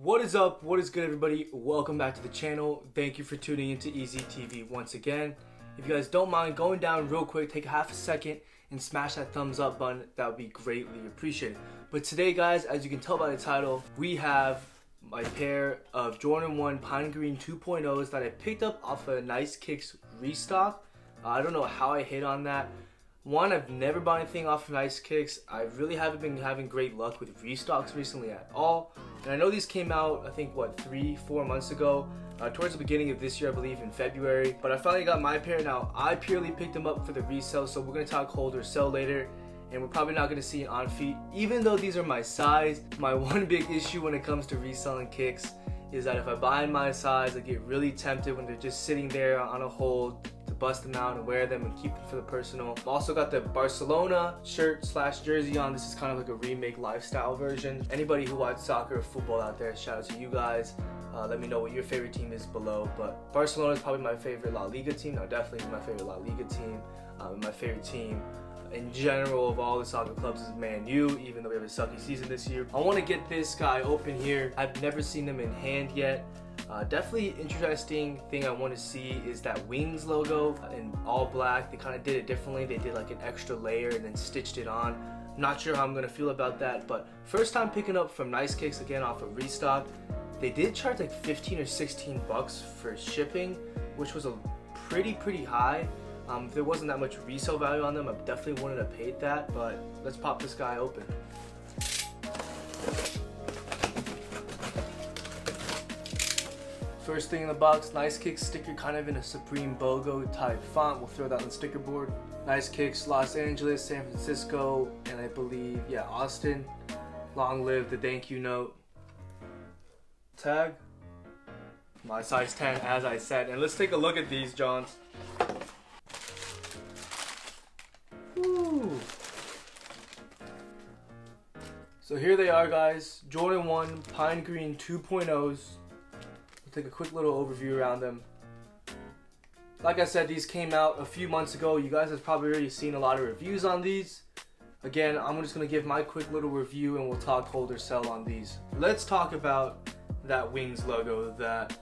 What is up? What is good, everybody? Welcome back to the channel. Thank you for tuning into Easy TV once again. If you guys don't mind going down real quick, take half a second and smash that thumbs up button. That would be greatly appreciated. But today, guys, as you can tell by the title, we have my pair of Jordan 1 Pine Green 2.0s that I picked up off a NiceKicks restock. I don't know how I hit on that. One, I've never bought anything off of NiceKicks. I really haven't been having great luck with restocks recently at all. And I know these came out, I think, what, 3-4 months ago, towards the beginning of this year, I believe, in February. But I finally got my pair now. I purely picked them up for the resale, so we're going to talk hold or sell later. And we're probably not going to see it on feet. Even though these are my size, my one big issue when it comes to reselling kicks is that if I buy in my size, I get really tempted when they're just sitting there on a hold to bust them out and wear them and keep them for the personal. I've also got the Barcelona shirt slash jersey on. This is kind of like a remake lifestyle version. Anybody who watches soccer or football out there, shout out to you guys. Let me know what your favorite team is below. But Barcelona is probably my favorite La Liga team. No, definitely my favorite La Liga team. My favorite team in general of all the soccer clubs is Man U, even though we have a sucky season this year. I want to get this guy open here. I've never seen them in hand yet. Definitely interesting thing I want to see is that Wings logo in all black. They kind of did it differently. They did like an extra layer and then stitched it on. Not sure how I'm going to feel about that, but first time picking up from NiceKicks again off of restock. They did charge like 15 or 16 bucks for shipping, which was a pretty high. If there wasn't that much resale value on them, I definitely wouldn't have paid that, but let's pop this guy open. First thing in the box, NiceKicks sticker, kind of in a Supreme BOGO type font. We'll throw that on the sticker board. NiceKicks, Los Angeles, San Francisco, and I believe, yeah, Austin. Long live the thank you note. Tag. My size 10, as I said. And let's take a look at these, Johns. Woo. So here they are, guys. Jordan 1 Pine Green 2.0s. Take a quick little overview around them. Like I said, these came out a few months ago. You guys have probably already seen a lot of reviews on these. Again, I'm just going to give my quick little review and we'll talk hold or sell on these. Let's talk about that Wings logo that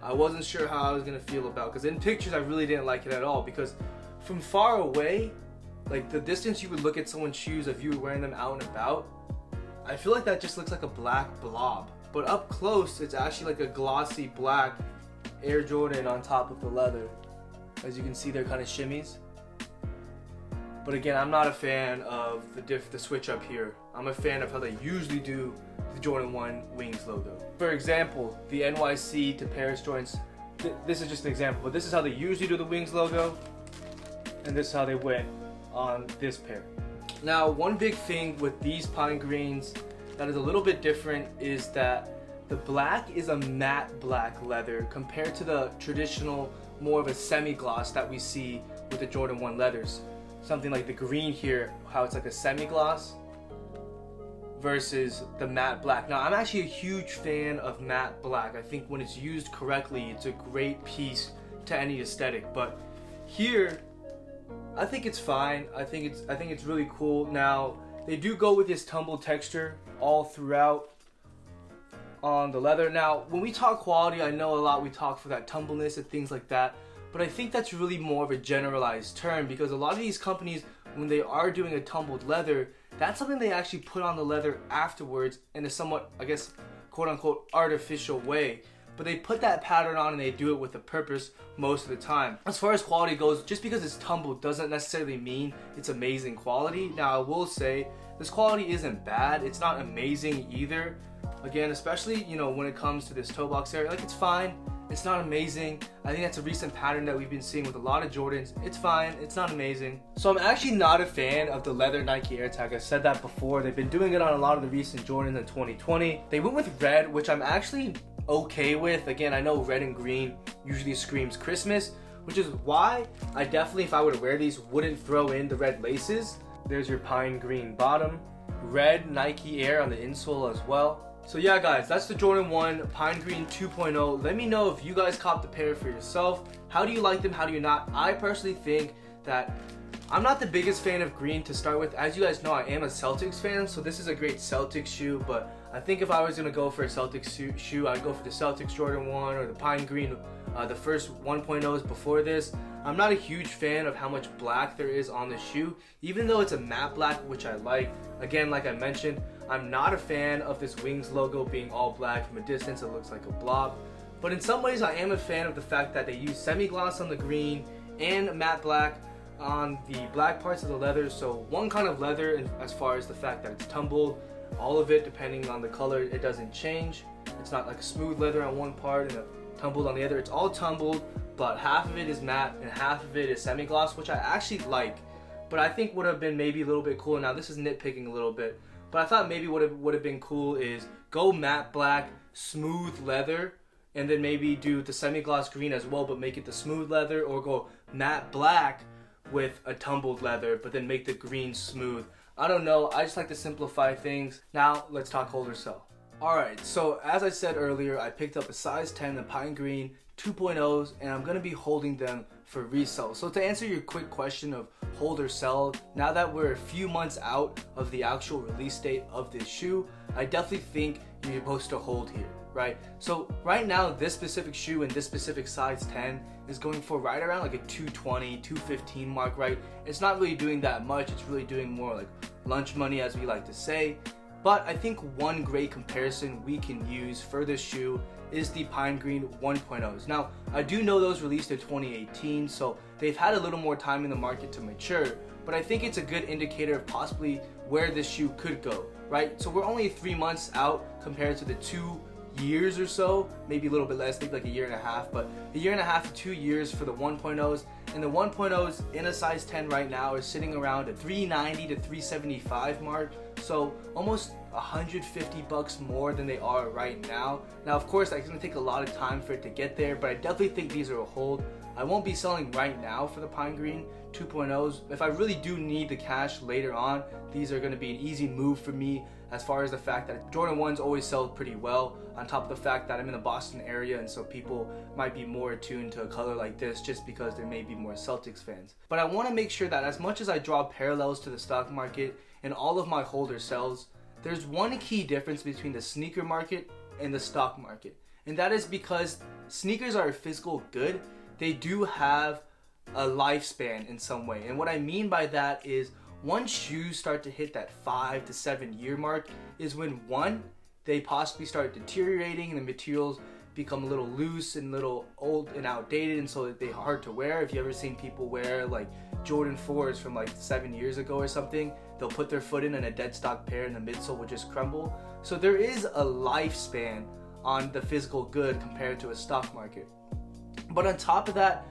I wasn't sure how I was going to feel about, because in pictures I really didn't like it at all, because from far away, like the distance you would look at someone's shoes if you were wearing them out and about, I feel like that just looks like a black blob. But up close, it's actually like a glossy black Air Jordan on top of the leather. As you can see, they're kind of shimmies. But again, I'm not a fan of the switch up here. I'm a fan of how they usually do the Jordan 1 Wings logo. For example, the NYC to Paris joints. This is just an example, but this is how they usually do the Wings logo. And this is how they went on this pair. Now, one big thing with these Pine Greens that is a little bit different is that the black is a matte black leather compared to the traditional, more of a semi-gloss that we see with the Jordan 1 leathers. Something like the green here, how it's like a semi-gloss versus the matte black. Now, I'm actually a huge fan of matte black. I think when it's used correctly, it's a great piece to any aesthetic. But here, I think it's fine. I think it's really cool. Now, they do go with this tumble texture all throughout on the leather. Now, when we talk quality, I know a lot we talk for that tumbleness and things like that, but I think that's really more of a generalized term, because a lot of these companies, when they are doing a tumbled leather, that's something they actually put on the leather afterwards in a somewhat, I guess, quote unquote, artificial way. But they put that pattern on and they do it with a purpose most of the time. As far as quality goes, just because it's tumbled doesn't necessarily mean it's amazing quality. Now, I will say this quality isn't bad. It's not amazing either. Again, especially, you know, when it comes to this toe box area, like, it's fine. It's not amazing. I think that's a recent pattern that we've been seeing with a lot of Jordans. It's fine. It's not amazing. So I'm actually not a fan of the leather Nike AirTag. I've said that before. They've been doing it on a lot of the recent Jordans in 2020. They went with red, which I'm actually okay with. Again, I know red and green usually screams Christmas, which is why I definitely, if I were to wear these, wouldn't throw in the red laces. There's your pine green bottom, red Nike Air on the insole as well. So yeah, guys, that's the Jordan 1 Pine Green 2.0. Let me know if you guys copped the pair for yourself. How do you like them? How do you not? I personally think that I'm not the biggest fan of green to start with. As you guys know, I am a Celtics fan, so this is a great Celtics shoe, but I think if I was gonna go for a Celtics shoe, I'd go for the Celtics Jordan 1 or the Pine Green, the first 1.0s before this. I'm not a huge fan of how much black there is on the shoe, even though it's a matte black, which I like. Again, like I mentioned, I'm not a fan of this Wings logo being all black. From a distance, it looks like a blob. But in some ways, I am a fan of the fact that they use semi-gloss on the green and matte black on the black parts of the leather. So one kind of leather, and as far as the fact that it's tumbled, all of it, depending on the color, it doesn't change. It's not like a smooth leather on one part and a tumbled on the other. It's all tumbled, but half of it is matte and half of it is semi-gloss, which I actually like. But I think would have been maybe a little bit cooler. Now this is nitpicking a little bit, but I thought maybe would have been cool is go matte black, smooth leather, and then maybe do the semi-gloss green as well, but make it the smooth leather, or go matte black with a tumbled leather, but then make the green smooth. I don't know, I just like to simplify things. Now let's talk holder cell. Alright, so as I said earlier, I picked up a size 10 in Pine Green 2.0s, and I'm going to be holding them for resale. So to answer your quick question of hold or sell, now that we're a few months out of the actual release date of this shoe, I definitely think you're supposed to hold here, right? So right now, this specific shoe and this specific size 10 is going for right around like a 220, 215 mark, right? It's not really doing that much. It's really doing more like lunch money, as we like to say. But I think one great comparison we can use for this shoe is the Pine Green 1.0s. Now, I do know those released in 2018, so they've had a little more time in the market to mature, but I think it's a good indicator of possibly where this shoe could go, right? So we're only 3 months out compared to the 2 years or so, maybe a little bit less, maybe like a year and a half, but a year and a half to 2 years for the 1.0s. And the 1.0s in a size 10 right now are sitting around a 390 to 375 mark, so almost 150 bucks more than they are right now. Now, of course, it's gonna take a lot of time for it to get there, but I definitely think these are a hold. I won't be selling right now for the Pine Green 2.0s. If I really do need the cash later on, these are gonna be an easy move for me, as far as the fact that Jordan 1s always sell pretty well, on top of the fact that I'm in the Boston area, and so people might be more attuned to a color like this just because there may be more Celtics fans. But I want to make sure that as much as I draw parallels to the stock market in all of my holder sells, there's one key difference between the sneaker market and the stock market, and that is because sneakers are a physical good. They do have a lifespan in some way, and what I mean by that is once shoes start to hit that 5 to 7 year mark is when, one, they possibly start deteriorating and the materials become a little loose and a little old and outdated, and so they're hard to wear. If you ever seen people wear like Jordan 4s from like 7 years ago or something, they'll put their foot in and a dead stock pair and the midsole will just crumble. So there is a lifespan on the physical good compared to a stock market. But on top of that,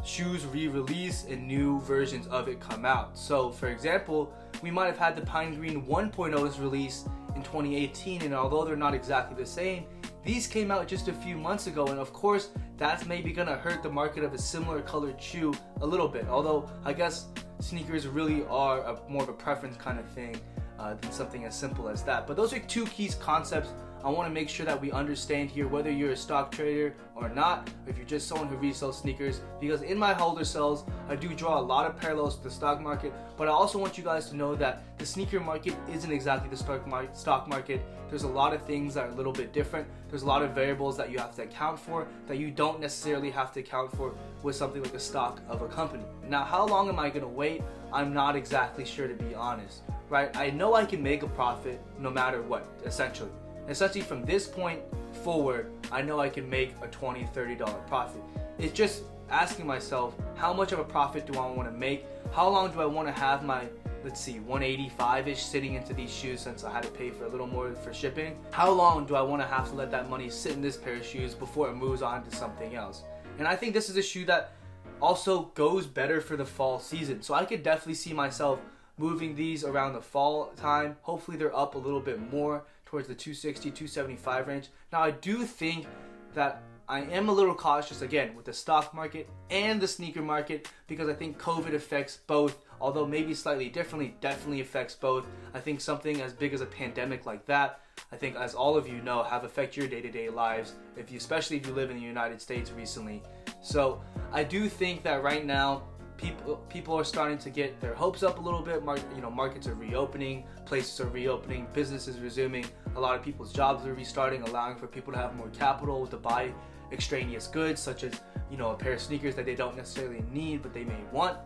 shoes re-release and new versions of it come out. So for example, we might have had the Pine Green 1.0s release in 2018, and although they're not exactly the same, these came out just a few months ago, and of course that's maybe gonna hurt the market of a similar colored shoe a little bit, although I guess sneakers really are more of a preference kind of thing than something as simple as that. But those are two key concepts I want to make sure that we understand here, whether you're a stock trader or not, or if you're just someone who resells sneakers, because in my holder sells, I do draw a lot of parallels to the stock market, but I also want you guys to know that the sneaker market isn't exactly the stock market. There's a lot of things that are a little bit different. There's a lot of variables that you have to account for that you don't necessarily have to account for with something like a stock of a company. Now, how long am I going to wait? I'm not exactly sure, to be honest, right? I know I can make a profit no matter what, essentially. Essentially, from this point forward, I know I can make a $20, $30 profit. It's just asking myself, how much of a profit do I want to make? How long do I want to have my, let's see, 185-ish sitting into these shoes, since I had to pay for a little more for shipping? How long do I want to have to let that money sit in this pair of shoes before it moves on to something else? And I think this is a shoe that also goes better for the fall season. So I could definitely see myself moving these around the fall time. Hopefully they're up a little bit more towards the 260, 275 range. Now, I do think that I am a little cautious, again, with the stock market and the sneaker market, because I think COVID affects both, although maybe slightly differently, definitely affects both. I think something as big as a pandemic like that, I think, as all of you know, have affected your day-to-day lives, especially if you live in the United States recently. So I do think that right now, people are starting to get their hopes up a little bit. Markets are reopening, places are reopening, business is resuming. A lot of people's jobs are restarting, allowing for people to have more capital to buy extraneous goods, such as a pair of sneakers that they don't necessarily need but they may want.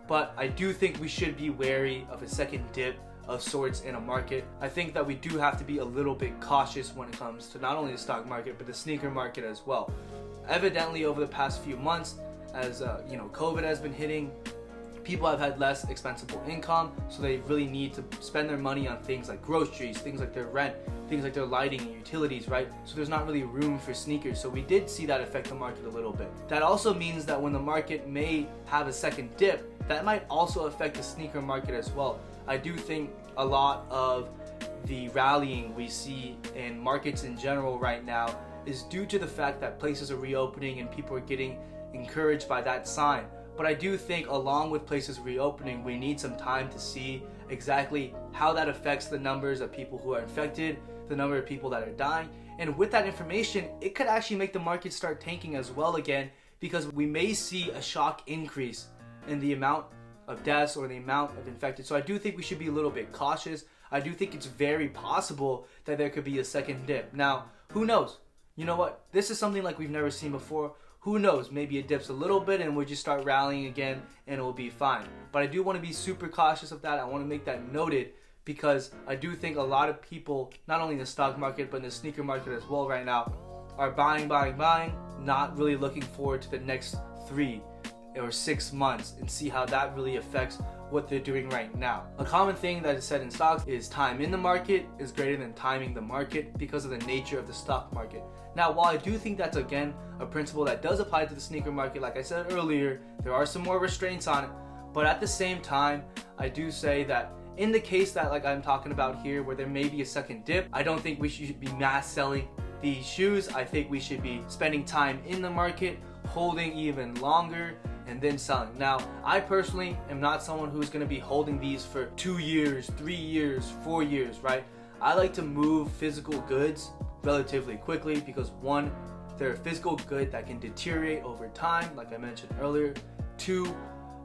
But I do think we should be wary of a second dip of sorts in a market. I think that we do have to be a little bit cautious when it comes to not only the stock market but the sneaker market as well. Evidently, over the past few months, as COVID has been hitting, people have had less expensible income, so they really need to spend their money on things like groceries, things like their rent, things like their lighting and utilities, right? So there's not really room for sneakers. So we did see that affect the market a little bit. That also means that when the market may have a second dip, that might also affect the sneaker market as well. I do think a lot of the rallying we see in markets in general right now is due to the fact that places are reopening and people are getting encouraged by that sign. But I do think along with places reopening, we need some time to see exactly how that affects the numbers of people who are infected, the number of people that are dying. And with that information, it could actually make the market start tanking as well again, because we may see a shock increase in the amount of deaths or the amount of infected. So I do think we should be a little bit cautious. I do think it's very possible that there could be a second dip. Now, who knows? You know what? This is something like we've never seen before. Who knows? Maybe it dips a little bit and we'll just start rallying again and it will be fine. But I do want to be super cautious of that. I want to make that noted because I do think a lot of people, not only in the stock market but in the sneaker market as well right now, are buying, not really looking forward to the next 3 or 6 months and see how that really affects what they're doing right now. A common thing that is said in stocks is time in the market is greater than timing the market because of the nature of the stock market. Now, while I do think that's again a principle that does apply to the sneaker market, like I said earlier, there are some more restraints on it, but at the same time, I do say that in the case that like I'm talking about here where there may be a second dip, I don't think we should be mass selling these shoes. I think we should be spending time in the market, holding even longer, and then selling. Now, I personally am not someone who's going to be holding these for 2 years, 3 years, 4 years, right? I like to move physical goods relatively quickly because one, they're a physical good that can deteriorate over time, like I mentioned earlier. 2,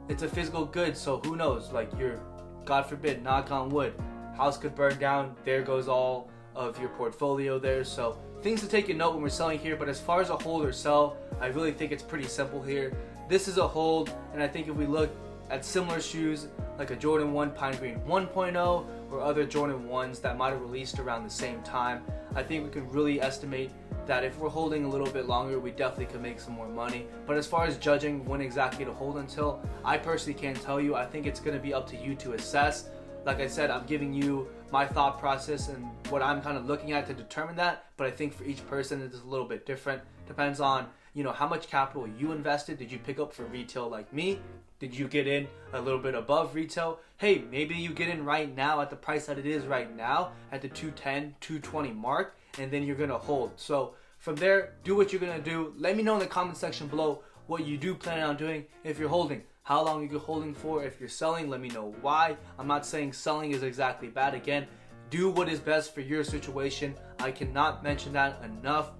it's a physical good, so who knows, like your, God forbid, knock on wood, house could burn down, there goes all of your portfolio there. So things to take a note when we're selling here, but as far as a hold or sell, I really think it's pretty simple here. This is a hold, and I think if we look at similar shoes like a Jordan 1 Pine Green 1.0 or other Jordan 1s that might have released around the same time, I think we can really estimate that if we're holding a little bit longer, we definitely could make some more money. But as far as judging when exactly to hold until, I personally can't tell you. I think it's going to be up to you to assess. Like I said, I'm giving you my thought process and what I'm kind of looking at to determine that, but I think for each person it is a little bit different. Depends on how much capital you invested. Did you pick up for retail like me? Did you get in a little bit above retail? Hey, maybe you get in right now at the price that it is right now at the 210, 220 mark, and then you're gonna hold. So from there, do what you're gonna do. Let me know in the comment section below what you do plan on doing if you're holding. How long are you holding for? If you're selling, let me know why. I'm not saying selling is exactly bad. Again, do what is best for your situation. I cannot mention that enough.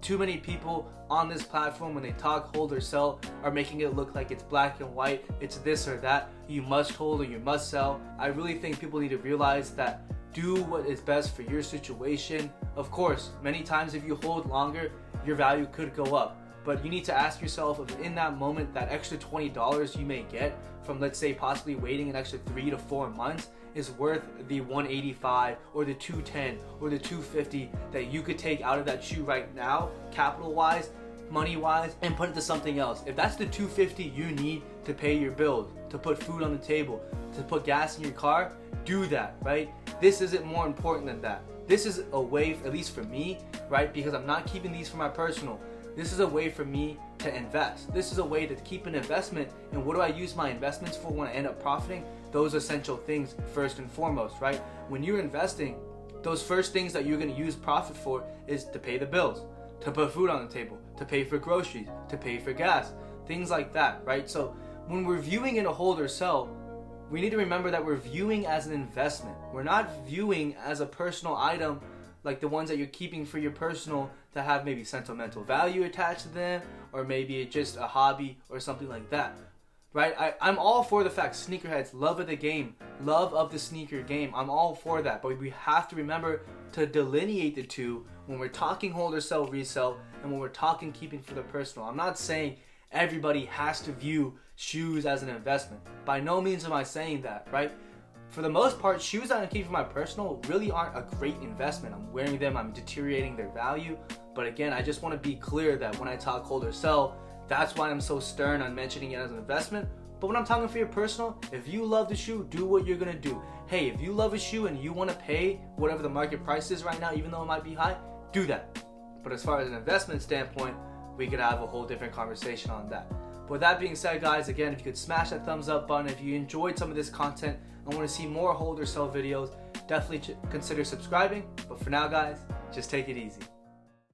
Too many people on this platform, when they talk hold or sell, are making it look like it's black and white, it's this or that, you must hold or you must sell. I really think people need to realize that do what is best for your situation. Of course, many times if you hold longer, your value could go up. But you need to ask yourself if in that moment, that extra $20 you may get from, let's say, possibly waiting an extra 3 to 4 months is worth the $185 or the $210 or the $250 that you could take out of that shoe right now, capital-wise, money-wise, and put it to something else. If that's the $250 you need to pay your bills, to put food on the table, to put gas in your car, do that, right? This isn't more important than that. This is a way, at least for me, right? Because I'm not keeping these for my personal. This is a way for me to invest. This is a way to keep an investment. And what do I use my investments for when I end up profiting? Those essential things first and foremost, right? When you're investing, those first things that you're going to use profit for is to pay the bills, to put food on the table, to pay for groceries, to pay for gas, things like that, right? So when we're viewing in a hold or sell, we need to remember that we're viewing as an investment. We're not viewing as a personal item like the ones that you're keeping for your personal that have maybe sentimental value attached to them, or maybe it's just a hobby or something like that. right? I'm all for the fact, sneakerheads, love of the game, love of the sneaker game. I'm all for that, but we have to remember to delineate the two when we're talking hold or sell resell and when we're talking keeping for the personal. I'm not saying everybody has to view shoes as an investment. By no means am I saying that, right? For the most part, shoes that I keep for my personal really aren't a great investment. I'm wearing them, I'm deteriorating their value. But again, I just want to be clear that when I talk hold or sell, that's why I'm so stern on mentioning it as an investment. But when I'm talking for your personal, if you love the shoe, do what you're gonna do. Hey, if you love a shoe and you wanna pay whatever the market price is right now, even though it might be high, do that. But as far as an investment standpoint, we could have a whole different conversation on that. But with that being said, guys, again, if you could smash that thumbs up button, if you enjoyed some of this content and want to see more hold or sell videos, definitely consider subscribing. But for now, guys, just take it easy.